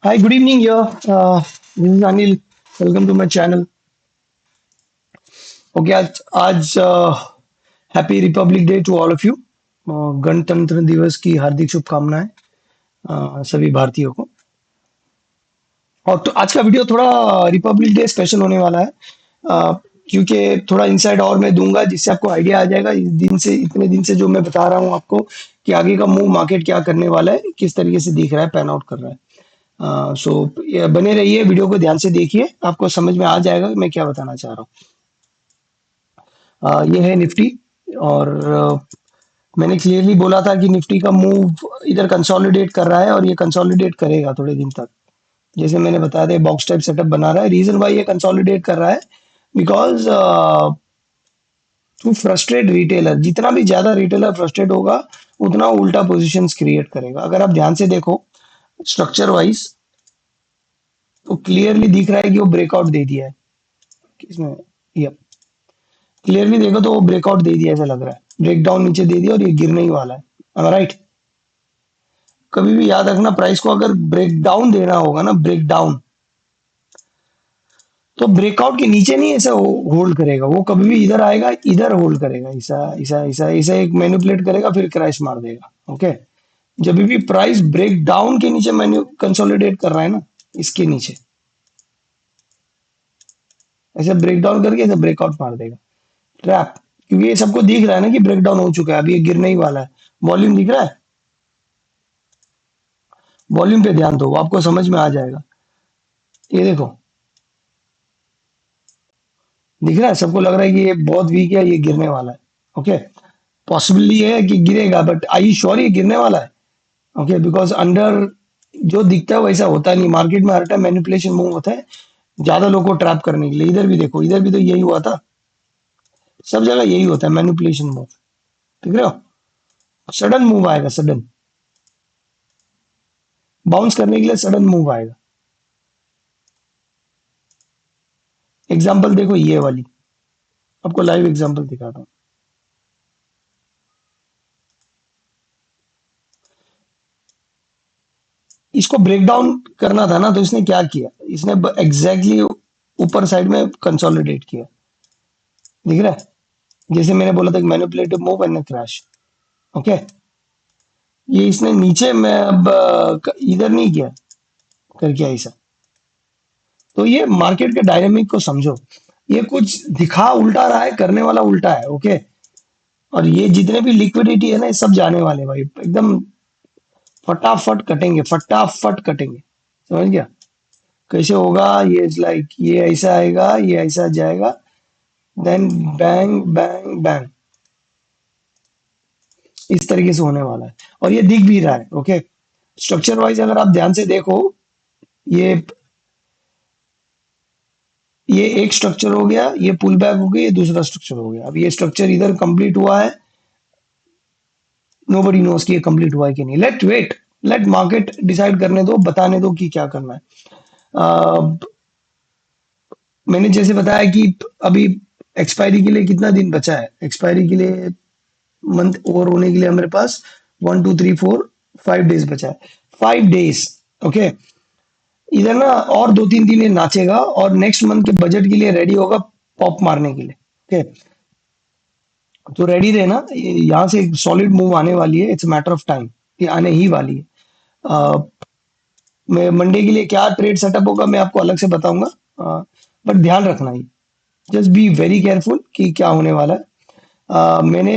Hi, good evening here. This is Anil. Welcome to my channel. Okay, आज happy republic day to all of you. गणतंत्र दिवस की हार्दिक शुभकामनाएं सभी भारतीयों को। और तो आज का वीडियो थोड़ा रिपब्लिक डे स्पेशल होने वाला है, क्योंकि थोड़ा इनसाइड और मैं दूंगा जिससे आपको आइडिया आ जाएगा इस दिन से, इतने दिन से जो मैं बता रहा हूँ आपको कि आगे का मूव मार्केट क्या करने वाला है, किस तरीके से दिख रहा है, पैन आउट कर रहा है। सो बने रहिए, वीडियो को ध्यान से देखिए, आपको समझ में आ जाएगा कि मैं क्या बताना चाह रहा हूँ। ये है निफ्टी। और मैंने क्लियरली बोला था कि निफ्टी का मूव इधर कंसोलिडेट कर रहा है और ये कंसोलिडेट करेगा थोड़े दिन तक। जैसे मैंने बताया था, बॉक्स टाइप सेटअप बना रहा है। रीजन वाई ये कंसोलिडेट कर रहा है, बिकॉज टू फ्रस्ट्रेट रिटेलर, जितना भी ज्यादा रिटेलर फ्रस्ट्रेट होगा उतना उल्टा पोजीशंस क्रिएट करेगा। अगर आप ध्यान से देखो स्ट्रक्चर वाइज, तो क्लियरली दिख रहा है कि वो ब्रेकआउट दे दिया है। किसमें? ये क्लियरली देखो तो वो ब्रेकआउट दे दिया, ऐसा लग रहा है ब्रेकडाउन नीचे दे दिया और ये गिरने ही वाला है। राइट? कभी भी याद रखना, प्राइस को अगर ब्रेकडाउन देना होगा ना, ब्रेकडाउन, तो ब्रेकआउट के नीचे नहीं ऐसा होल्ड करेगा। वो कभी भी इधर आएगा, इधर होल्ड करेगा, ऐसा ऐसा ऐसा ऐसा एक मैनिपुलेट करेगा, फिर क्रैश मार देगा। ओके? जब भी प्राइस ब्रेक डाउन के नीचे मैन्यू कंसोलिडेट कर रहा है ना, इसके नीचे ऐसे ब्रेक डाउन करके ऐसे ब्रेकआउट मार देगा, ट्रैप। क्योंकि ये सबको दिख रहा है ना कि ब्रेक डाउन हो चुका है, अभी ये गिरने ही वाला है। वॉल्यूम दिख रहा है? वॉल्यूम पे ध्यान दो, वो आपको समझ में आ जाएगा। ये देखो, दिख रहा है? सबको लग रहा है कि ये बहुत वीक है, ये गिरने वाला है। ओके? पॉसिबिलिटी है कि गिरेगा, बट आई यू श्योर ये गिरने वाला है? ओके, बिकॉज अंडर जो दिखता है वैसा होता नहीं। मार्केट में हर टाइम मैनिपुलेशन मूव होता है, ज्यादा लोगों को ट्रैप करने के लिए। इधर भी देखो, इधर भी तो यही हुआ था। सब जगह यही होता है, मैनिपुलेशन मूव। ठीक है? सडन मूव आएगा, सडन बाउंस करने के लिए सडन मूव आएगा। एग्जाम्पल देखो, ये वाली आपको लाइव एग्जाम्पल दिखाता हूँ। इसको ब्रेक डाउन करना था ना, तो इसने क्या किया, इसने एग्जैक्टली ऊपर साइड में कंसोलिडेट किया। दिख रहा है? जैसे मैंने बोला था कि manipulative move and crash. Okay? ये इसने नीचे में अब इधर नहीं किया करके ऐसा। तो ये मार्केट के डायनेमिक को समझो। ये कुछ दिखा उल्टा रहा है, करने वाला उल्टा है। ओके? और ये जितने भी लिक्विडिटी है ना, ये सब जाने वाले भाई, एकदम फटाफट कटेंगे, फटाफट कटेंगे। समझ गया? कैसे होगा ये? लाइक ये ऐसा आएगा, ये ऐसा जाएगा, देन बैंग बैंग बैंग, इस तरीके से होने वाला है। और ये दिख भी रहा है। ओके? स्ट्रक्चर वाइज अगर आप ध्यान से देखो, ये ये एक स्ट्रक्चर हो गया, ये पुल बैक हो गया, ये दूसरा स्ट्रक्चर हो गया। अब ये स्ट्रक्चर इधर कंप्लीट हुआ है, नोबडी नोस कि ये कंप्लीट हुआ है कि नहीं। Let wait, let market decide करने दो, बताने दो कि क्या करना है। मैंने जैसे बताया कि अभी एक्सपायरी के लिए कितना दिन बचा है, एक्सपायरी के लिए मंथ ओवर होने के लिए हमारे पास 1 2 3 4 5 डेज बचा है। 5 डेज। ओके? इधर ना और 2 3 दिन ये नाचेगा और नेक्स्ट मंथ के बजट के लिए रेडी होगा, पॉप मारने के लिए। ओके? तो रेडी रहना, यहाँ से एक सॉलिड मूव आने वाली है, इट्स मैटर ऑफ टाइम, ये आने ही वाली है। अ, मैं मंडे के लिए क्या ट्रेड सेटअप होगा मैं आपको अलग से बताऊंगा, बट ध्यान रखना ही, जस्ट बी वेरी केयरफुल कि क्या होने वाला है। मैंने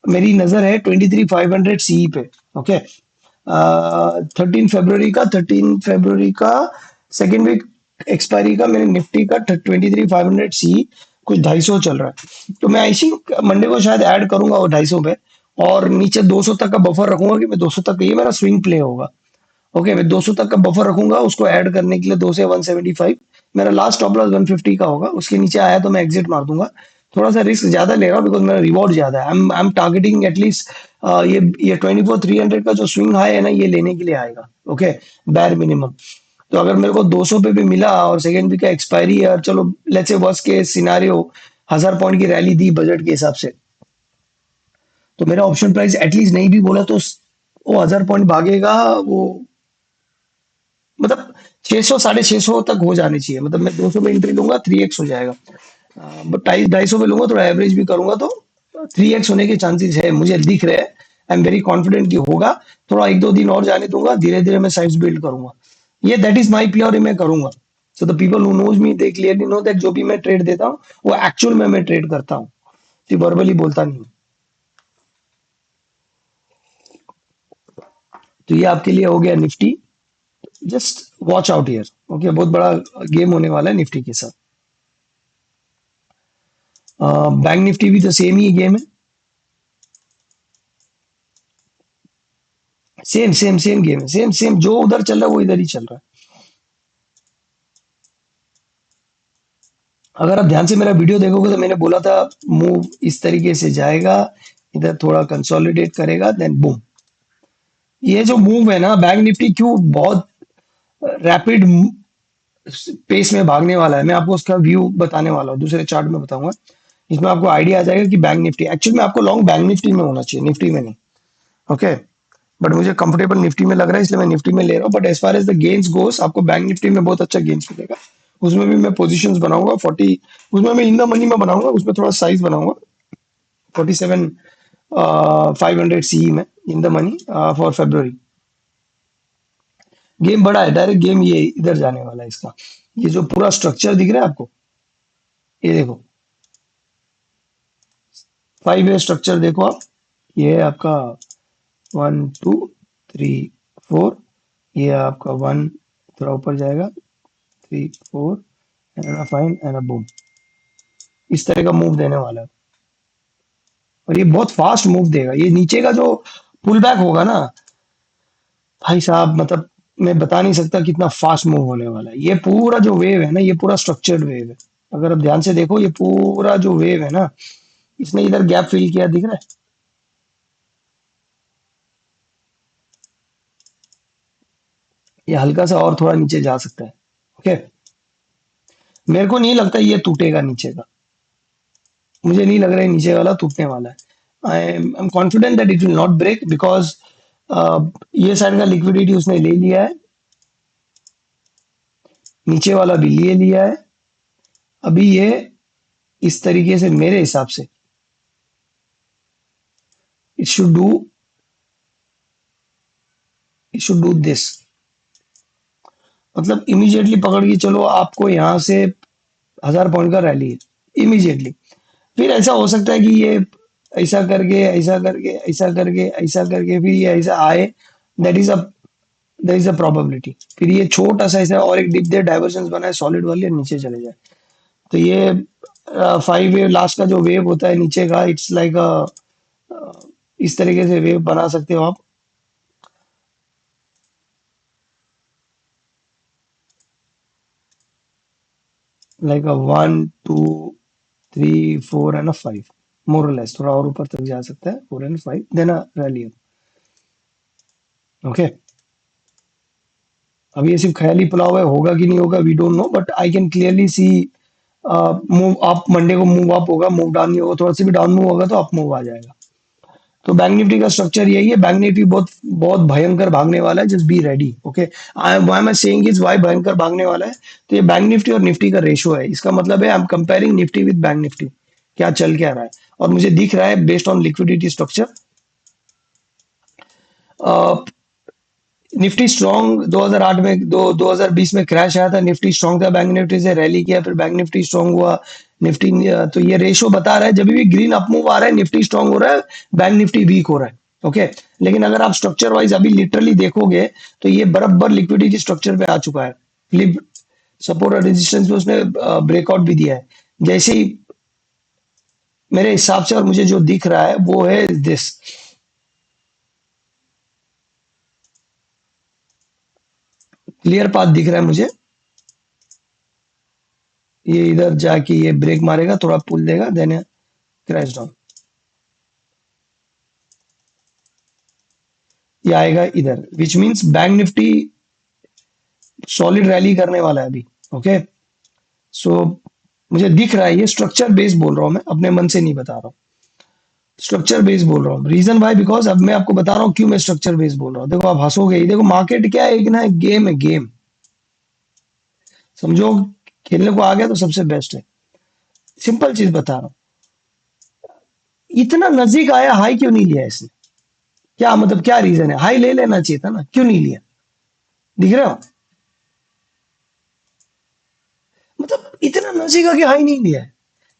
मेरी नजर है 23,500 सी पे। ओके? 13 फरवरी का सेकेंड वीक एक्सपायरी का मैंने निफ्टी का 23,500 सी, कुछ 250 चल रहा है। तो मैं ऐसी मंडे को शायद ऐड करूंगा वो 250 पे, और नीचे 200 तक का बफर रखूंगा कि मैं 200 तक, ये मेरा स्विंग प्ले होगा। ओके? मैं 200 तक का बफर रखूंगा, उसको ऐड करने के लिए 2 से 175। मेरा लास्ट स्टॉप लॉस 150 का होगा, उसके नीचे आया तो मैं एग्जिट मार दूंगा। थोड़ा सा रिस्क ज्यादा ले रहा हूँ बिकॉज मेरा रिवॉर्ड ज्यादा है। आई एम टारगेटिंग एटलीस्ट ये 24,300 का जो स्विंग हाई है ना, ये लेने के लिए आएगा। ओके? बैर मिनिमम। तो अगर मेरे को 200 पे भी मिला और सेकेंड वीक का एक्सपायरी है, और चलो लेट्स से वर्स्ट के सिनारियो 1,000 पॉइंट की रैली दी बजट के हिसाब से, तो मेरा ऑप्शन प्राइस एटलीस्ट नहीं भी बोला तो वो 1,000 पॉइंट भागेगा वो, मतलब 600 650 तक हो जाने चाहिए, मतलब मैं 200 में एंट्री लूंगा 3x हो जाएगा। बट 250 में लूंगा, थोड़ा एवरेज भी करूंगा तो 3x होने के चांसेस है, मुझे दिख रहे हैं। आई एम वेरी कॉन्फिडेंट कि होगा। थोड़ा एक दो दिन और जाने दूंगा, धीरे धीरे मैं साइज बिल्ड करूंगा। ये दैट इज माई प्योर, मैं करूंगा। So the people who knows me they clearly know that जो भी मैं ट्रेड देता हूँ वो एक्चुअल में मैं ट्रेड करता हूँ, सिर्फ वर्बली बोलता नहीं हूँ। तो ये आपके लिए हो गया Nifty. Just watch out here. Okay, बहुत बड़ा गेम होने वाला है निफ्टी के साथ। बैंक निफ्टी भी तो सेम ही गेम है। सेम सेम सेम गेम है, सेम सेम, जो उधर चल रहा है वो इधर ही चल रहा है। अगर आप ध्यान से मेरा वीडियो देखोगे तो मैंने बोला था मूव इस तरीके से जाएगा, इधर थोड़ा कंसोलिडेट करेगा, देन बूम। ये जो मूव है ना, बैंक निफ्टी क्यों बहुत रैपिड पेस में भागने वाला है, मैं आपको उसका व्यू बताने वाला हूँ, दूसरे चार्ट में बताऊंगा। इसमें आपको आइडिया आ जाएगा कि बैंक निफ्टी एक्चुअली में आपको लॉन्ग बैंक निफ्टी में होना चाहिए, निफ्टी में नहीं। ओके, बट मुझे कंफर्टेबल निफ्टी में लग रहा है, इसलिए मैं निफ्टी में ले रहा हूँ। But as far as the gains goes, आपको बैंक निफ्टी में बहुत अच्छा गेन्स मिलेगा। उसमें भी मैं पोजीशंस बनाऊंगा 40, उसमें मैं इन द मनी में बनाऊंगा, उसमें थोड़ा साइज बनाऊंगा। 47 500 सीई में in the money for February. Game बड़ा है, डायरेक्ट गेम ये इधर जाने वाला है इसका। ये जो पूरा स्ट्रक्चर दिख रहा है आपको, ये देखो, 5 वे स्ट्रक्चर देखो आप। ये है आपका 1 2 3 4। ये आपका 1, थोड़ा ऊपर जाएगा, 3 4 एंड फाइन एंड बूम। इस तरह का मूव देने वाला है। और ये बहुत फास्ट मूव देगा। ये नीचे का जो पुल बैक होगा ना, भाई साहब, मतलब मैं बता नहीं सकता कितना फास्ट मूव होने वाला है। ये पूरा जो वेव है ना, ये पूरा स्ट्रक्चर्ड वेव है। अगर आप ध्यान से देखो, ये पूरा जो वेव है ना, इसने इधर गैप फिल किया, दिख रहा है? ये हल्का सा और थोड़ा नीचे जा सकता है। ओके, मेरे को नहीं लगता ये टूटेगा नीचे का। मुझे नहीं लग रहा है नीचे वाला टूटने वाला है। I am confident that it will not break, because ये साइड का लिक्विडिटी उसने ले लिया है, नीचे वाला भी लिए लिया है। अभी ये इस तरीके से मेरे हिसाब से it should do it should do this. मतलब इमीडिएटली पकड़ के चलो, आपको यहाँ से 1000 पॉइंट का रैली है इमीडिएटली। फिर ऐसा हो सकता है कि ये ऐसा करके ऐसा करके ऐसा करके ऐसा करके फिर ये ऐसा आए। That is a there is a probability फिर ये छोटा सा ऐसा और एक डिप दे, डाइवर्जेंस बनाए सॉलिड वाली, और नीचे चले जाए। तो ये 5 वेव लास्ट का जो वेव होता है नीचे का, इट्स लाइक इस तरीके से वेव बना सकते हो आप। लाइक 1 2 3 4 एंड 5, मोर और लेस, थोड़ा और ऊपर तक जा सकता है, 4 एंड 5, देन रैली। ओके, अब ये सिर्फ ख्याली पुलाव है, होगा कि नहीं होगा we don't know, but I can clearly see move up. Monday को मूव अप होगा, मूव डाउन नहीं होगा, थोड़ा सा भी डाउन मूव होगा तो अप मूव आ जाएगा। तो बैंक निफ्टी का स्ट्रक्चर यही है। बैंक निफ्टी बहुत बहुत भयंकर भागने वाला है, just be ready. Okay, why am I saying is, why भयंकर भागने वाला है? तो ये बैंक निफ्टी और निफ्टी का रेशो है, इसका मतलब है I am comparing Nifty with bank Nifty, क्या चल क्या रहा है। और मुझे दिख रहा है based on liquidity structure, Nifty strong 2008 में, 2020 में क्रैश आया था, निफ्टी स्ट्रॉन्ग था, बैंक निफ्टी से रैली किया, फिर बैंक निफ्टी स्ट्रॉन्ग हुआ। निफ्टी तो ये रेशो बता रहा है, जब भी ग्रीन अप मूव आ रहा है निफ्टी स्ट्रॉन्ग हो रहा है, बैंक निफ्टी वीक हो रहा है। ओके, लेकिन अगर आप स्ट्रक्चर वाइज अभी लिटरली देखोगे तो ये बराबर लिक्विडिटी स्ट्रक्चर पे आ चुका है। फ्लिप सपोर्ट और रेजिस्टेंस में उसने ब्रेकआउट भी दिया है। जैसे ही मेरे हिसाब से और मुझे जो दिख रहा है वो है दिस, क्लियर पाथ दिख रहा है मुझे। ये इधर जाके ये ब्रेक मारेगा, थोड़ा पुल देगा, देन क्रैश डाउन। ये आएगा इधर, which means bank Nifty solid rally करने वाला है अभी। ओके, सो मुझे दिख रहा है, ये स्ट्रक्चर बेस बोल रहा हूं, मैं अपने मन से नहीं बता रहा हूँ। स्ट्रक्चर बेस बोल रहा हूँ, रीजन भाई बिकॉज अब मैं आपको बता रहा हूँ क्यों मैं स्ट्रक्चर बेस बोल रहा हूँ। देखो आप हंसोगे ही, देखो मार्केट क्या है, एक ना, एक गेम है, गेम। समझो, खेलने को आ गया तो सबसे बेस्ट है। सिंपल चीज बता रहा हूँ। इतना नजदीक आया, हाई क्यों नहीं लिया इसने? क्या मतलब, क्या रीजन है? हाई ले लेना चाहिए था ना, क्यों नहीं लिया? दिख रहा हो? मतलब इतना नजदीक आके हाई नहीं लिया है।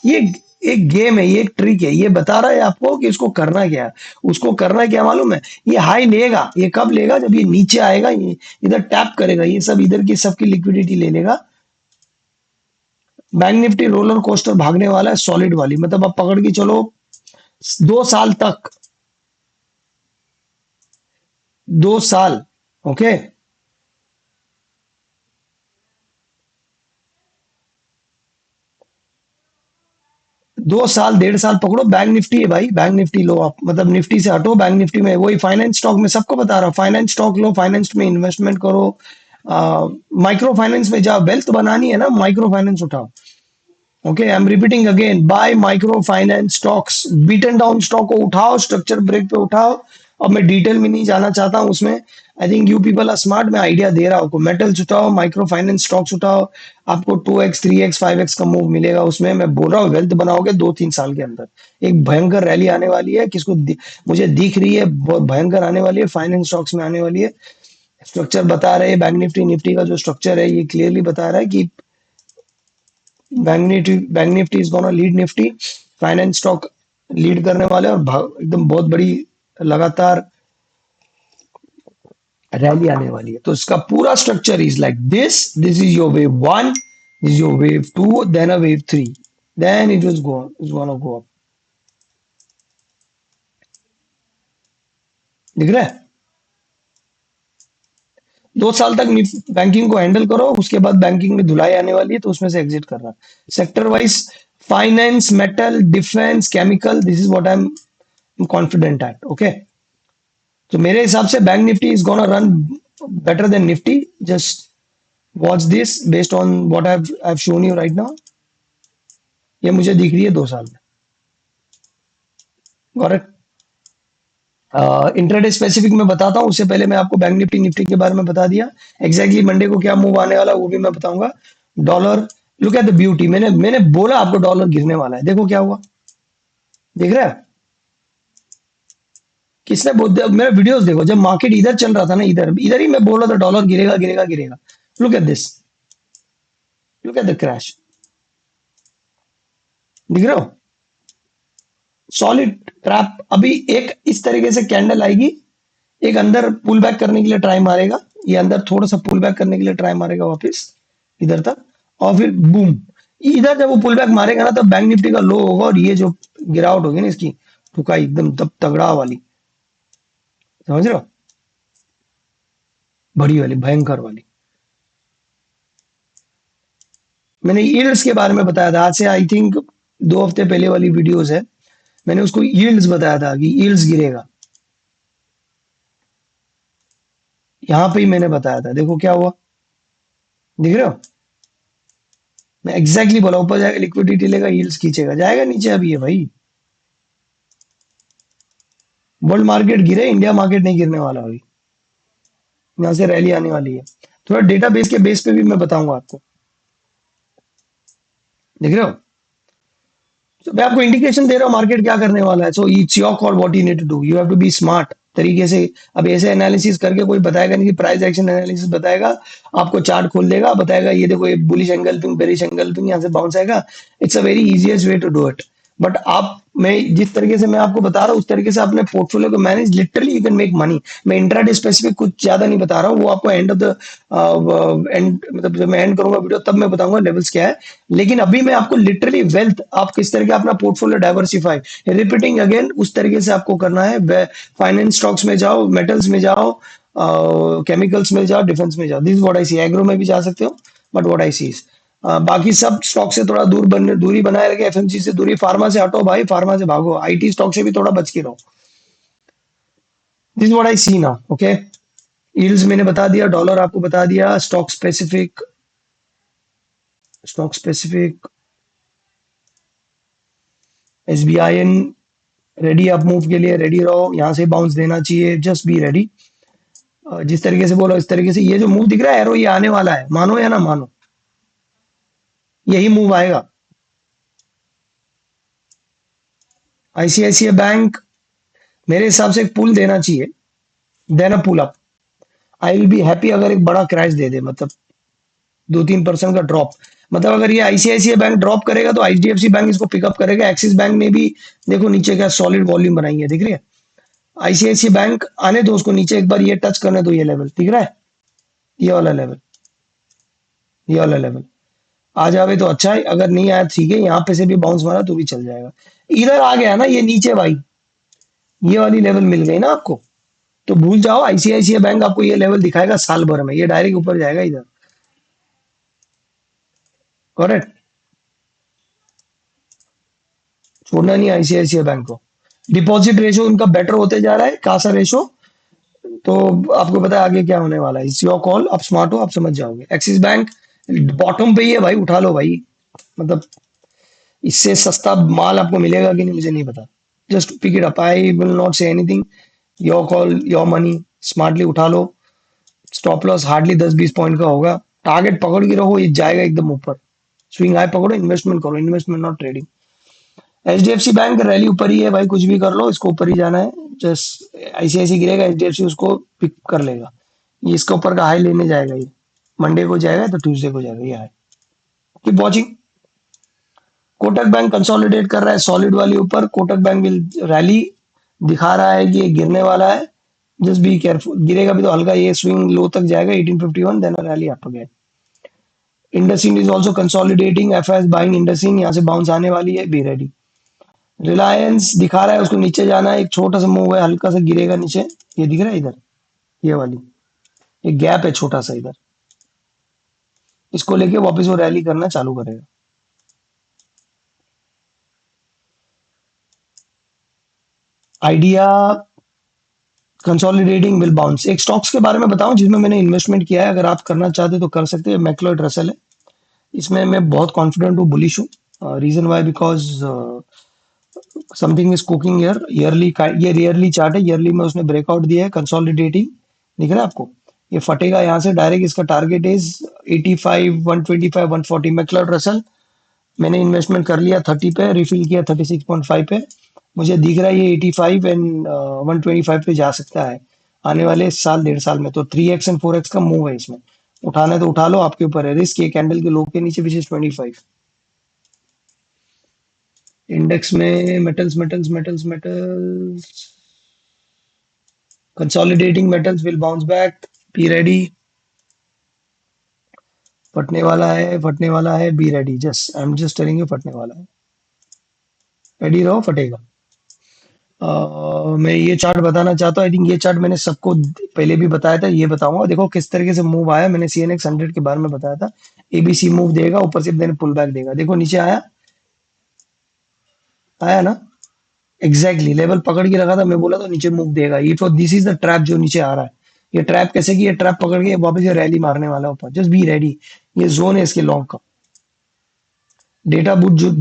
ये एक गेम है, ये एक ट्रिक है, ये बता रहा है आपको कि इसको करना क्या है। उसको करना क्या मालूम है? ये हाई लेगा, ये कब लेगा? जब ये नीचे आएगा, ये इधर टैप करेगा, ये सब इधर की सबकी लिक्विडिटी ले लेगा। बैंक निफ्टी रोलर कोस्टर भागने वाला है, सॉलिड वाली, मतलब आप पकड़ के चलो 2 साल तक। 2 साल। ओके। 2 साल 1.5 साल पकड़ो, बैंक निफ्टी है भाई, बैंक निफ्टी लो आप, मतलब निफ्टी से हटो, बैंक निफ्टी में वही फाइनेंस स्टॉक में सबको बता रहा हूँ, फाइनेंस स्टॉक लो, फाइनेंस में इन्वेस्टमेंट करो। माइक्रो फाइनेंस में जाओ, वेल्थ बनानी है ना, माइक्रो फाइनेंस उठाओ। Okay, I am repeating again, bye micro finance stocks, beaten down stock को उठाओ, स्ट्रक्चर ब्रेक पे उठाओ। अब मैं डिटेल में नहीं जाना चाहता हूँ उसमें। I think you people are smart, मैं आइडिया दे रहा हूँ। मेटल्स उठाओ, माइक्रो फाइनेंस स्टॉक्स उठाओ। आपको 2x 3x 5x का मूव मिलेगा उसमें, मैं बोल रहा हूँ, वेल्थ बनाओगे 2-3 साल के अंदर। एक भयंकर रैली आने वाली है, मुझे दिख रही है, बहुत भयंकर आने वाली है, फाइनेंस स्टॉक्स में आने वाली है। स्ट्रक्चर बता रहे हैं, बैंक निफ्टी निफ्टी का जो स्ट्रक्चर है, ये क्लियरली बता रहा है कि bank Nifty is gonna lead Nifty. Finance stock lead करने वाले, और एकदम बहुत बड़ी लगातार रैली आने वाली है। तो इसका पूरा structure is like this is your wave one, this is your wave two, then a wave three, then is gonna go up. दिख रहा है? 2 साल तक बैंकिंग को हैंडल करो, उसके बाद बैंकिंग में धुलाई आने वाली है, तो उसमें से एग्जिट करना। Sector wise, finance, metal, defence, chemical, this is what I am confident eight. Okay, तो मेरे हिसाब से bank Nifty is gonna run better than Nifty. Just watch this based on what I have shown you right now. ये मुझे दिख रही है 2 साल में। करेक्ट। इंट्राडे स्पेसिफिक में बताता हूँ, उससे पहले मैं आपको बैंक निफ्टी निफ्टी के बारे में बता दिया। एग्जैक्टली मंडे को क्या मूव आने वाला है, वो भी मैं बताऊंगा। Dollar, look at the beauty, मैंने बोला आपको डॉलर गिरने वाला है, देखो क्या हुआ। देख रहे हैं? किसने बोल, मेरा वीडियोस देखो, जब मार्केट इधर चल रहा था ना, इधर इधर ही मैं बोल रहा था डॉलर गिरेगा गिरेगा गिरेगा। Look at this, look at the crash. दिख रहे हो? Solid trap. अभी एक इस तरीके से कैंडल आएगी, एक अंदर पुल बैक करने के लिए ट्राई मारेगा, ये अंदर थोड़ा सा पुल बैक करने के लिए ट्राई मारेगा वापस इधर तक, और फिर बूम। इधर जब वो पुल बैक मारेगा ना, तब बैंक निफ्टी का लो होगा, और ये जो गिरावट होगी ना इसकी, ठुकाई एकदम तब तगड़ा वाली। समझ रहे हो? बड़ी वाली, भयंकर वाली। मैंने यील्ड्स के बारे में बताया था, आज से आई थिंक 2 हफ्ते पहले वाली वीडियोस है। मैंने उसको यील्ड्स बताया था कि यील्ड्स गिरेगा। यहाँ पे ही मैंने बताया था, देखो क्या हुआ। दिख रहे हो? मैं एग्जैक्टली बोला, ऊपर जाएगा लिक्विडिटी लेगा, यील्ड्स खींचेगा, जाएगा नीचे अभी ये भाई। वर्ल्ड मार्केट गिरे, इंडिया मार्केट नहीं गिरने वाला अभी। यहाँ से रैली आने वाली है। थोड़ा डेटा बेस के बेस पे भी मैं बताऊंगा आपको। देख रहे हो? तो मैं आपको इंडिकेशन दे रहा हूँ मार्केट क्या करने वाला है। So it's your call what you need to do, you have to be smart तरीके से। अब ऐसे एनालिसिस करके कोई बताएगा नहीं, कि प्राइस एक्शन एनालिसिस बताएगा, आपको चार्ट खोल देगा, बताएगा ये देखो, ये बुलिश एंगल्फिंग, बेरिश एंगल्फिंग, यहाँ से बाउंस आएगा। It's a very easiest way to do it. But आप, मैं जिस तरीके से मैं आपको बता रहा हूँ, उस तरीके से अपने पोर्टफोलियो को manage, literally you can make money. मैं इंट्राडे स्पेसिफिक कुछ ज्यादा नहीं बता रहा हूँ, वो आपको एंड ऑफ द एंड, मतलब जब मैं एंड करूंगा वीडियो तब मैं बताऊंगा लेवल्स क्या है। लेकिन अभी मैं आपको लिटरली वेल्थ, आप किस तरह का अपना पोर्टफोलियो डाइवर्सिफाई, रिपीटिंग अगेन, उस तरीके से आपको करना है। फाइनेंस स्टॉक्स में जाओ, मेटल्स में जाओ, केमिकल्स में जाओ, डिफेंस में जाओ। This what I see. Agro में भी जा सकते हो, but what I see is, बाकी सब स्टॉक से थोड़ा दूरी बनाए रखे, एफएमसी से दूरी, फार्मा से हटो भाई, फार्मा से भागो, आईटी स्टॉक से भी थोड़ा बच के रहो। दिस व्हाट आई सी ना। ओके, यील्ड्स मैंने बता दिया, डॉलर आपको बता दिया, stock specific, stock specific SBIN, ready up move के लिए रेडी रहो, यहाँ से बाउंस देना चाहिए, जस्ट बी रेडी। जिस तरीके से बोलो इस तरीके से, ये जो मूव दिख रहा है एरो, ये आने वाला है, मानो या ना मानो। यही मूव आएगा। आईसीआईसीआई बैंक मेरे हिसाब से एक पुल देना चाहिए, then a pull up. I will be happy अगर एक बड़ा क्रैश दे दे, मतलब 2-3% का ड्रॉप। मतलब अगर ये आईसीआईसीआई बैंक ड्रॉप करेगा तो आईडीएफसी बैंक इसको पिकअप करेगा। एक्सिस बैंक ने भी देखो नीचे क्या सॉलिड वॉल्यूम बनाई है, दिख रही है। आईसीआईसीआई बैंक आने दो उसको नीचे, एक बार ये टच करने दो, ये लेवल दिख रहा है, ये वाला लेवल, ये वाला लेवल आ जावे तो अच्छा है, अगर नहीं आया ठीक है, यहाँ पे से भी बाउंस मारा तो भी चल जाएगा। इधर आ गया ना ये नीचे भाई, ये वाली लेवल मिल गई ना आपको, तो भूल जाओ। आईसीआईसीआई बैंक आपको ये लेवल दिखाएगा साल भर में, ये डायरेक्ट ऊपर जाएगा इधर। करेक्ट। छोड़ना नहीं आईसीआईसीआई बैंक को। डिपॉजिट रेशो उनका बेटर होते जा रहा है, कासा रेशो। तो आपको पता है आगे क्या होने वाला है। इट्स योर कॉल, आप स्मार्ट हो, आप समझ जाओगे। एक्सिस बैंक बॉटम पे ही है भाई, उठा लो भाई। मतलब इससे सस्ता माल आपको मिलेगा कि नहीं मुझे नहीं पता। Just pick it up, I will not say anything. Your call, your money, smartly उठा लो। स्टॉप लॉस हार्डली 10-20 पॉइंट का होगा। टारगेट पकड़ के रहो, ये जाएगा एकदम ऊपर। स्विंग हाई पकड़ो, इन्वेस्टमेंट करो, investment not trading. HDFC bank rally ऊपर ही है भाई, कुछ भी कर लो इसको ऊपर ही जाना है। जस्ट आईसीआईसी गिरेगा, एचडीएफसी उसको पिक कर लेगा। ये इसके ऊपर का हाई लेने जाएगा ये। मंडे को जाएगा तो ट्यूसडे को जाएगा ये high. Keep watching. Kotak bank consolidate कर रहा है सॉलिड वाली ऊपर। कोटक बैंक विल रैली, दिखा रहा है कि ये गिरने वाला है। जस्ट बी केयरफुल, गिरेगा भी तो हल्का, ये स्विंग लो तक जाएगा 1851, then rally up again. IndusInd is also consolidating, FS buying IndusInd, यहां से बाउंस आने वाली है, बी रेडी। रिलायंस दिखा रहा है उसको नीचे जाना है, एक छोटा सा मूव है, हल्का सा गिरेगा नीचे। ये दिख रहा है इधर, ये वाली एक गैप है छोटा सा इधर, इसको लेके वापस वो रैली करना चालू करेगा। Idea consolidating will bounce. एक स्टॉक्स के बारे में बताऊं जिसमें मैंने इन्वेस्टमेंट किया है, अगर आप करना चाहते हो तो कर सकते हैं। मैक्लोड रसल है, इसमें मैं बहुत कॉन्फिडेंट हूँ, बुलिश हूँ। Reason why, because something is cooking year. Yearly, ये ईयरली चार्ट है, ईयरली में उसने ब्रेकआउट दिया है कंसोलिडेटिंग, दिख रहा है आपको। ये फटेगा यहाँ से डायरेक्ट, इसका टारगेट इज 85, 125, 140। मैक्लोड रसल मैंने इन्वेस्टमेंट कर लिया 30 पे, रिफिल किया 36.5 पे। मुझे दिख रहा है ये 85 एंड 125 पे जा सकता है आने वाले साल 1.5 साल में। तो 3x एंड 4x का मूव है इसमें। उठाना है तो उठा लो, आपके ऊपर है। रिस्क ये कैंडल के लो के नीचे विच इज 25। इंडेक्स में metals metals metals metals, consolidating metals will bounce back, be ready. फटने वाला है, फटने वाला है, be ready. Just I am just telling you, फटने वाला है, रेडी रहो, फटेगा। मैं ये चार्ट बताना चाहता हूँ। आई थिंक ये चार्ट मैंने सबको पहले भी बताया था, ये बताऊंगा। देखो किस तरीके से मूव आया, मैंने सीएनएक्स 100 के बारे में बताया था। एबीसी मूव देगा ऊपर से, देन पुल बैक देगा। देखो नीचे आया, आया ना, एग्जैक्टली लेवल पकड़ के रखा था, मैं बोला तो नीचे मूव देगा। ये तो दिस इज द ट्रैप जो नीचे आ रहा है। ये ट्रैप कैसे कि ये ट्रैप पकड़ के वापस ये रैली मारने वाला है ऊपर। जस्ट बी रेडी, ये जोन है इसके लॉन्ग का। डेटा बुट जो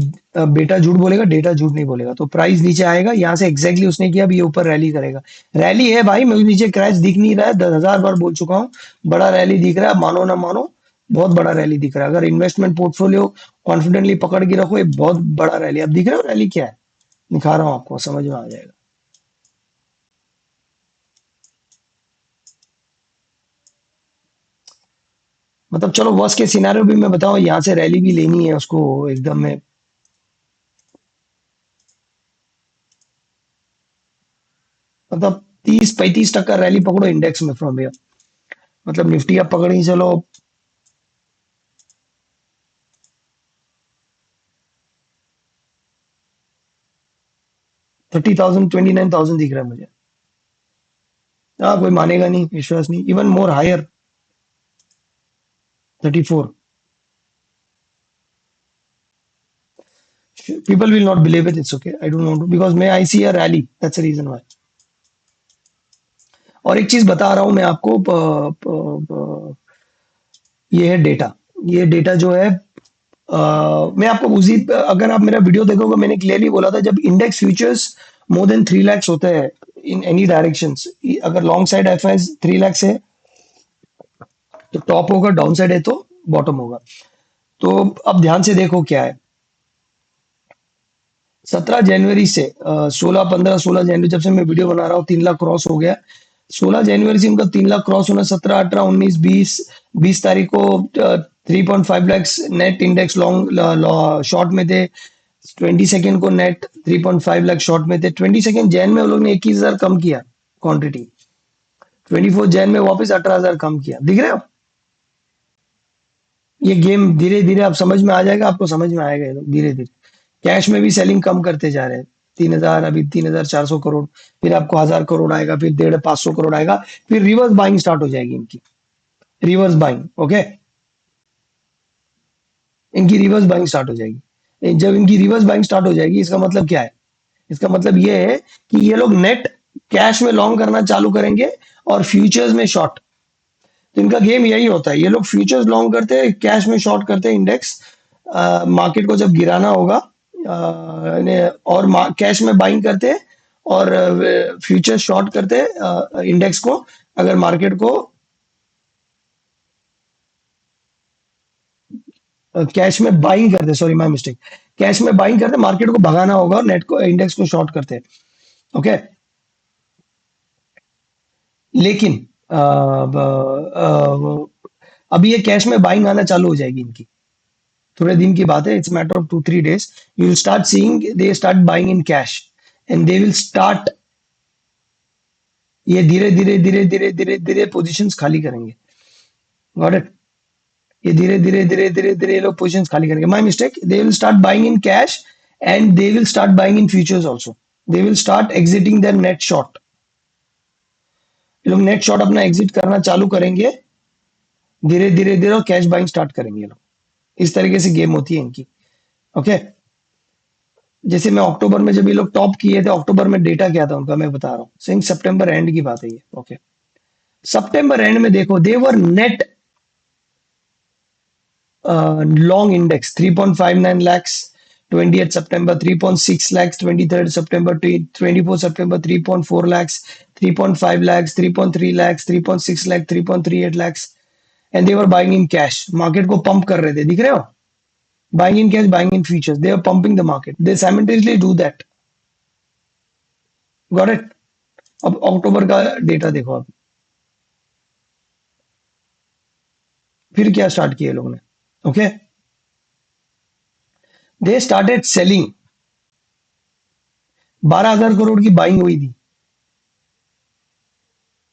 बेटा झूठ बोलेगा, डेटा झूठ नहीं बोलेगा। तो प्राइस नीचे आएगा यहाँ से, एग्जैक्टली उसने किया, अब ये ऊपर रैली करेगा। रैली है भाई, मुझे नीचे क्रैश दिख नहीं रहा है, 10,000 बार बोल चुका हूँ। बड़ा रैली दिख रहा है, मानो ना मानो, बहुत बड़ा रैली दिख रहा है। अगर इन्वेस्टमेंट पोर्टफोलियो कॉन्फिडेंटली पकड़ के रखो, ये बहुत बड़ा रैली। अब दिख रहा है रैली क्या है, दिखा रहा हूँ आपको, समझ में आ जाएगा। मतलब चलो वर्स्ट के सिनेरियो भी मैं बताऊं, यहाँ से रैली भी लेनी है उसको एकदम में। मतलब 30-35% रैली पकड़ो इंडेक्स में फ्रॉम हियर। मतलब निफ्टी आप पकड़ के चलो। 30,000, 29,000 दिख रहा है मुझे। हाँ, कोई मानेगा नहीं, विश्वास नहीं। Even more higher, 34। People will not believe it, it's okay, I don't want to, because मैं I see a rally, that's the reason why. और एक चीज बता रहा हूं मैं आपको, ये है डेटा। ये डेटा जो है, मैं आपको उसी, अगर आप मेरा वीडियो देखोगे, मैंने क्लियरली बोला था, जब इंडेक्स फ्यूचर्स मोर देन 3 lakhs होते हैं इन एनी डायरेक्शन, अगर long side F S 3 lakhs है तो टॉप होगा, डाउन साइड है तो बॉटम होगा। तो अब ध्यान से देखो क्या है। 17 जनवरी से 16 15 16 जनवरी, जब से मैं वीडियो बना रहा हूँ 3 लाख क्रॉस हो गया। 16 जनवरी से इनका 3 लाख क्रॉस होना, 17 18 19 20 20 तारीख को 3.5 lakhs net index long short में थे। 22 को नेट 3.5 लाख शॉर्ट में थे। 22 जैन में वो लोग ने 21,000 कम किया क्वांटिटी। 24 जैन में वापस 18,000 कम किया। दिख रहे हो ये गेम? धीरे धीरे आप समझ में आ जाएगा, आपको समझ में आएगा धीरे धीरे। कैश में भी सेलिंग कम करते जा रहे हैं। 3,000, अभी 3,400 करोड़, फिर आपको 1,000 करोड़ आएगा, फिर 1,500 करोड़ आएगा, फिर रिवर्स बाइंग स्टार्ट हो जाएगी इनकी। रिवर्स बाइंग, ओके, इनकी रिवर्स बाइंग स्टार्ट हो जाएगी। जब इनकी रिवर्स बाइंग स्टार्ट हो जाएगी, इसका मतलब क्या है? इसका मतलब ये है कि ये लोग नेट कैश में लॉन्ग करना चालू करेंगे और फ्यूचर्स में शॉर्ट। तो इनका गेम यही होता है। ये लोग फ्यूचर्स लॉन्ग करते हैं, कैश में शॉर्ट करते हैं इंडेक्स। मार्केट को जब गिराना होगा और कैश में बाइंग करते हैं और फ्यूचर शॉर्ट करते हैं इंडेक्स को। अगर मार्केट को कैश में बाइंग करते, सॉरी माय मिस्टेक, कैश में बाइंग करते, मार्केट को भगाना होगा और नेट को इंडेक्स को शॉर्ट करते हैं। ओके, लेकिन अभी ये कैश में बाइंग आना चालू हो जाएगी इनकी। थोड़े दिन की बात है, it's matter of 2 3 days। You will start seeing they start buying in cash and they will start, ये धीरे धीरे धीरे धीरे धीरे धीरे पोजीशंस खाली करेंगे। Got it? ये धीरे धीरे धीरे धीरे धीरे ये लोग पोजीशंस खाली करेंगे। My mistake, they will start buying in cash and they will start buying in futures also. They will start exiting there net short. ये लोग नेट शॉर्ट अपना एग्जिट करना चालू करेंगे धीरे धीरे धीरे, और कैश बाइंग स्टार्ट करेंगे ये लोग। इस तरीके से गेम होती है इनकी। ओके, जैसे मैं अक्टूबर में जब ये लोग टॉप किए थे, अक्टूबर में डेटा क्या था उनका मैं बता रहा हूँ। सिंह सितंबर एंड की बात है ये। ओके, सितंबर एंड में देखो, दे वर net long index 3.59 lakhs 20th September, 3.6 lakhs 23rd September, 24 September 3.4 lakhs, 3.5 lakhs, 3.3 lakhs, 3.6 lakh, 3.38 lakhs, and they were buying in cash। Market को पंप कर रहे थे, दिख रहे हो? Buying in cash, buying in futures, they are pumping the market, they simultaneously do that. Got it? अब अक्टूबर का डेटा देखो। अब फिर क्या स्टार्ट किया लोगों ने? Okay, they started selling. 12,000 crore की बाइंग हुई थी,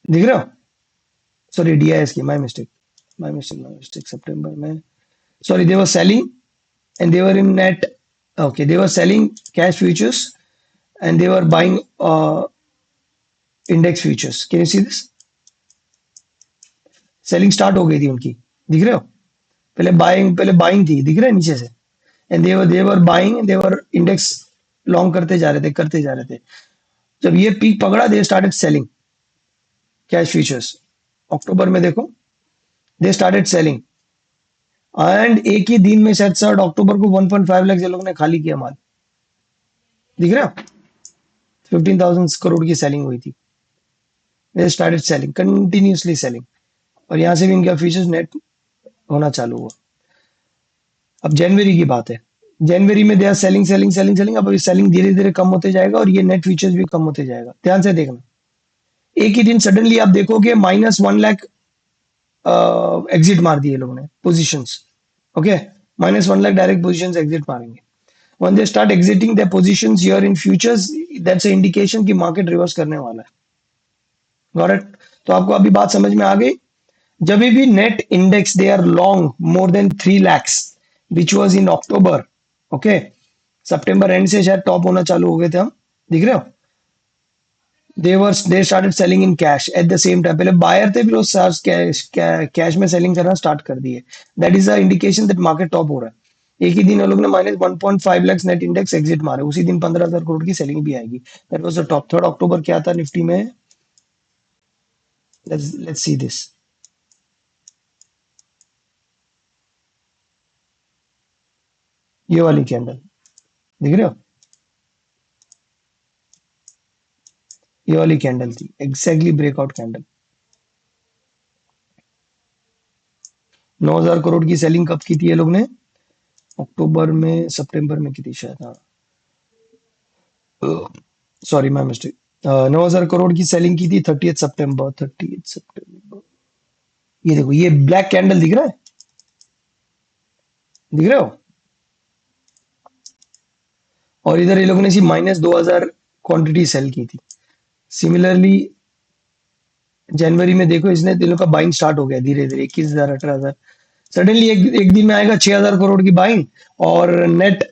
दिख रहे हो? सॉरी, डीआईएस की, my mistake, my mistake, my mistake. सितंबर में, sorry, they were selling and they were in net, okay, they were selling cash futures and they were buying index futures। can you see this? Selling start हो गई थी उनकी, दिख रहे हो? पहले बाइंग थी, दिख रहे हैं नीचे से। And they were buying, they were index long करते जा रहे थे, करते जा रहे थे। जब ये पीक पकड़ा, they started selling cash futures. अक्टूबर में देखो, दे स्टार्टेड सेलिंग एंड एक ही दिन में शायद 3 अक्टूबर को 1.5 लाख ये लोग ने खाली किया माल। दिख रहा है? 15,000 करोड़ की सेलिंग हुई थी। दे स्टार्टेड सेलिंग, कंटिन्यूसली सेलिंग, और यहां से भी इनका फ्यूचर्स नेट होना चालू हुआ। अब जनवरी की बात है। जनवरी में they are selling selling selling selling. अब सेलिंग धीरे धीरे कम होते जाएगा और ये नेट फ्यूचर्स भी कम होते जाएगा। ध्यान से देखना, एक ही दिन सडनली आप देखोगे -1 लाख एग्जिट मार दिए लोगों ने positions. Okay, -1 lakh direct positions exit मारेंगे। when they start exiting their positions here in futures, that's an indication कि मार्केट रिवर्स करने वाला है। Got it? तो आपको अभी बात समझ में आ गई? जब भी net index they are long more than 3 lakhs which was in October. Okay, सितंबर एंड से शायद टॉप होना चालू हो गए थे हम, दिख रहे हो? दे started selling in cash at the same time. पहले बायर थे, फिर वो कैश में सेलिंग करना स्टार्ट कर दिए। That is the indication that market top हो रहा है। एक ही दिन लोग ने -1.5 लाख नेट इंडेक्स एग्जिट मारे, उसी दिन 15,000 करोड़ की सेलिंग भी आएगी। That was the top. 3 अक्टूबर क्या था निफ्टी में? Let's see this. ये वाली कैंडल, दिख रहे हो? ये वाली कैंडल थी एग्जैक्टली ब्रेकआउट कैंडल। 9,000 करोड़ की सेलिंग कब की थी ये लोग ने? अक्टूबर में सितंबर में की थी शायद, हाँ। Sorry, my mistake. 9,000 करोड़ की सेलिंग की थी 30 सितंबर, 30 सितंबर। ये देखो, ये ब्लैक कैंडल दिख रहा है, दिख रहे हो? और इधर ये लोगों ने सी -2,000 क्वांटिटी सेल की थी। सिमिलरली जनवरी में देखो, इसने दिनों का बाइंग स्टार्ट हो गया धीरे धीरे, 21,000, 18,000। सडनली एक दिन में आएगा 6,000 करोड़ की बाइंग। और नेट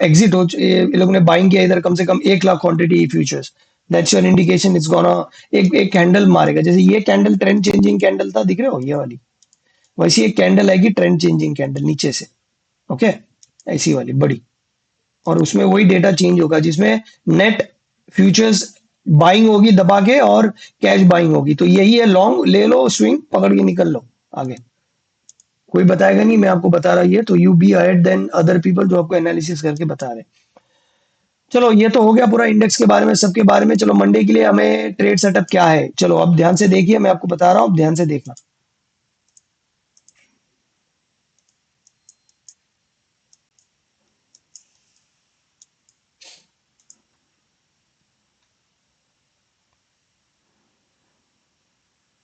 एग्जिट ये लोगों ने बाइंग किया इधर कम से कम 1 lakh quantity futures. That's your indication it's gonna. एक एक कैंडल मारेगा, जैसे ये कैंडल ट्रेंड चेंजिंग कैंडल था, दिख रहे हो ये वाली? वैसी एक कैंडल आएगी ट्रेंड चेंजिंग कैंडल नीचे से। ओके, ऐसी वाली बड़ी। और उसमें वही डेटा चेंज होगा जिसमें नेट फ्यूचर्स बाइंग होगी दबा के, और कैश बाइंग होगी। तो यही है लॉन्ग, ले लो स्विंग पकड़ के निकल लो आगे। कोई बताएगा नहीं, मैं आपको बता रहा, ये तो you be ahead than other people जो आपको एनालिसिस करके बता रहे हैं। चलो, ये तो हो गया पूरा इंडेक्स के बारे में, सबके बारे में। चलो, मंडे के लिए हमें ट्रेड सेटअप क्या है, चलो अब ध्यान से देखिए, मैं आपको बता रहा हूँ, अब ध्यान से देखना।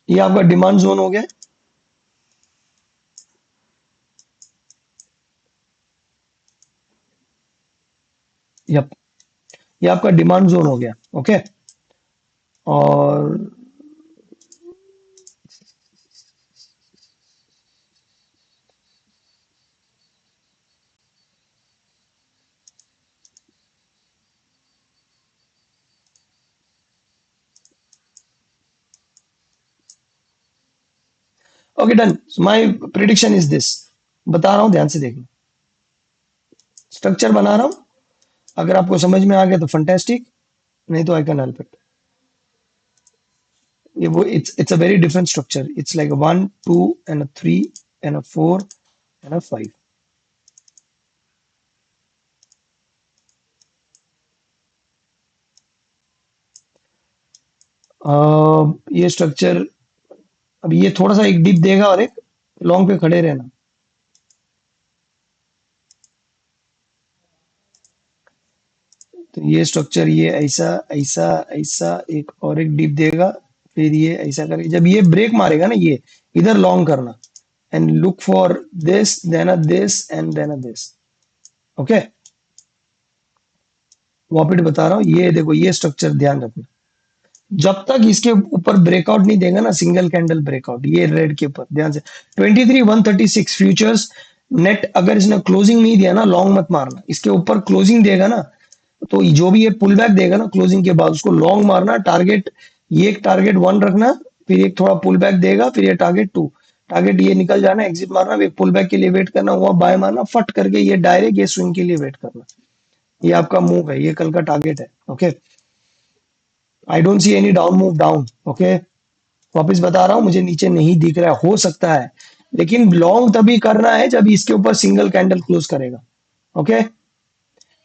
ये आपका डिमांड जोन हो गया। यप, ये आपका डिमांड जोन हो गया। ओके। और okay, done. My prediction is this, बता रहा हूँ, ध्यान से देखना। स्ट्रक्चर बना रहा हूँ, अगर आपको समझ में आ गया तो फंटेस्टिक, नहीं तो आई कैन हेल्प इट। ये वो, it's a very different structure. It's like 1 2 and a 3 and a 4 and अ 5। ये स्ट्रक्चर, अब ये थोड़ा सा एक डिप देगा और एक लॉन्ग पे खड़े रहना। तो ये स्ट्रक्चर, ये ऐसा ऐसा ऐसा, एक और एक डिप देगा, फिर ये ऐसा करके जब ये ब्रेक मारेगा ना, ये इधर लॉन्ग करना। And look for this, then a this, and then a this. Okay, वापिस बता रहा हूँ, ये देखो, ये स्ट्रक्चर ध्यान रखना। जब तक इसके ऊपर ब्रेकआउट नहीं देगा ना, सिंगल कैंडल ब्रेकआउट, ये रेड के ऊपर ध्यान से। 23,136 फ्यूचर्स। नेट अगर इसने क्लोजिंग नहीं दिया ना, लॉन्ग मत मारना। इसके ऊपर क्लोजिंग देगा ना, तो जो भी ये पुल बैक देगा ना क्लोजिंग के बाद, उसको लॉन्ग मारना। टारगेट, ये एक टारगेट वन रखना, फिर एक थोड़ा पुल बैक देगा, फिर ये टारगेट टू। टारगेट ये निकल जाना, एग्जिट मारना, फिर पुल बैक के लिए वेट करना, हुआ बाय मारना, फट करके ये डायरेक्ट ये स्विंग के लिए वेट करना। ये आपका मूव है, ये कल का टारगेट है। Okay, I don't see any down move down. Okay, वापस बता रहा हूँ, मुझे नीचे नहीं दिख रहा है, हो सकता है, लेकिन लॉन्ग तभी करना है जब इसके ऊपर सिंगल कैंडल क्लोज करेगा। ओके,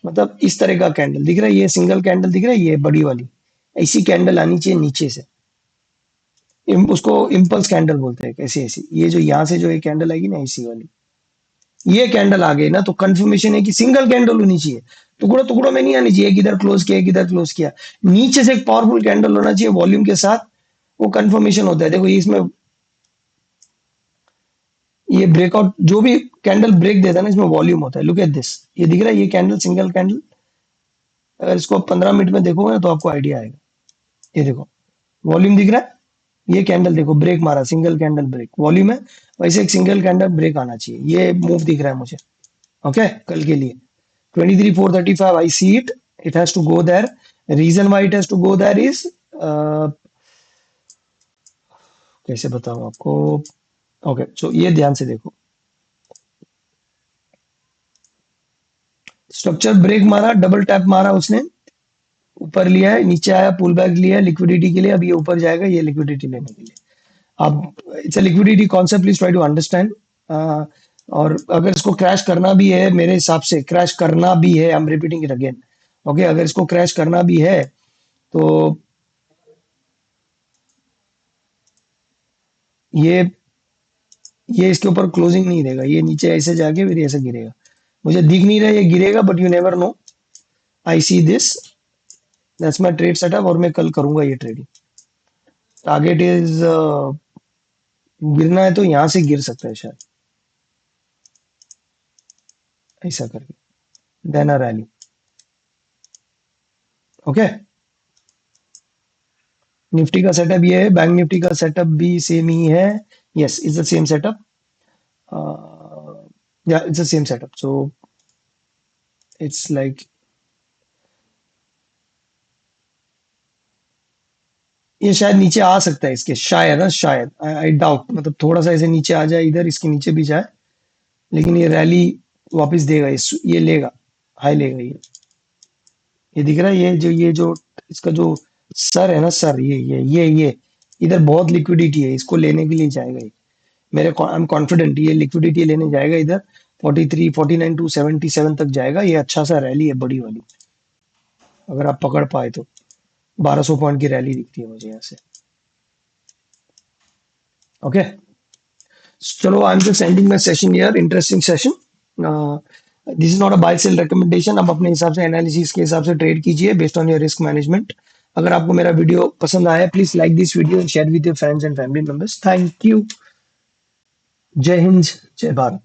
मतलब इस तरह का कैंडल दिख रहा है, ये सिंगल कैंडल दिख रहा है, ये बड़ी वाली ऐसी कैंडल आनी चाहिए नीचे से। उसको इम्पल्स कैंडल बोलते हैं, ऐसी ऐसी, ये जो यहाँ से जो एक कैंडल आएगी ना, ऐसी वाली, ये कैंडल आ गई ना, तो कंफर्मेशन है कि सिंगल कैंडल होनी चाहिए। टुकड़ों टुकड़ों में नहीं आनी चाहिए, एक इधर क्लोज किया, एक इधर क्लोज किया। नीचे से एक पावरफुल कैंडल होना चाहिए वॉल्यूम के साथ, वो कंफर्मेशन होता है। देखो, ये इसमें ये ब्रेकआउट, जो भी कैंडल ब्रेक देता है ना, इसमें वॉल्यूम होता है। लुक एट दिस, ये दिख रहा है, ये कैंडल सिंगल कैंडल। अगर इसको 15 मिनट में देखोगे ना, तो आपको आइडिया आएगा। ये देखो, वॉल्यूम दिख रहा है, ये कैंडल देखो ब्रेक मारा, सिंगल कैंडल ब्रेक, वॉल्यूम है। वैसे एक सिंगल कैंडल ब्रेक आना चाहिए, ये मूव दिख रहा है मुझे। ओके, कल के लिए 23,435 I see it, it has to go there. Reason why it has to go there is, कैसे बताऊं आपको। ओके, सो ये ध्यान से देखो, स्ट्रक्चर ब्रेक मारा, डबल टैप मारा उसने, ऊपर लिया है, नीचे आया, पुल बैक लिया है लिक्विडिटी के लिए, अब ये ऊपर जाएगा, ये लिक्विडिटी लेने के लिए। अब it's a liquidity concept, please try to understand. और अगर इसको क्रैश करना भी है, मेरे हिसाब से क्रैश करना भी है, I am repeating it again. Okay, अगर इसको क्रैश करना भी है, तो ये ये इसके ऊपर क्लोजिंग नहीं देगा, ये नीचे ऐसे जाके फिर ऐसे गिरेगा। मुझे दिख नहीं रहा ये गिरेगा, but you never know. I see this, that's my trade setup, और मैं कल करूंगा ये ट्रेडिंग। टारगेट इज, गिरना है तो यहां से गिर सकता है शायद, ऐसा करके, then a rally. Okay, Nifty का सेटअप ये है, बैंक निफ्टी का सेटअप भी सेम ही है। Yes, it's the same setup. Yeah it's the same setup, so it's like, ये शायद नीचे आ सकता है इसके, शायद, ना शायद, आई डाउट, मतलब थोड़ा सा ऐसे नीचे आ जाए, इधर इसके नीचे भी जाए, लेकिन ये रैली वापस देगा, ये लेगा, हाई लेगा ये दिख रहा है, ये जो इसका जो सर है ना, सर, ये इधर बहुत लिक्विडिटी है, इसको लेने के लिए जाएगा ये। आई एम कॉन्फिडेंट ये लिक्विडिटी लेने जाएगा इधर। 43 49 टू 77 तक जाएगा ये, अच्छा सा रैली है, बड़ी वाली, अगर आप पकड़ पाए तो। 1200 पॉइंट की रैली दिखती है मुझे यहाँ से। ओके, चलो, I am just ending my session here, interesting session. This is not a buy sell recommendation, आप अपने हिसाब से एनालिसिस के हिसाब से ट्रेड कीजिए based on your risk management. अगर आपको मेरा वीडियो पसंद आया, please like this video and share with your friends and family members. Thank you. जय हिंद, जय भारत।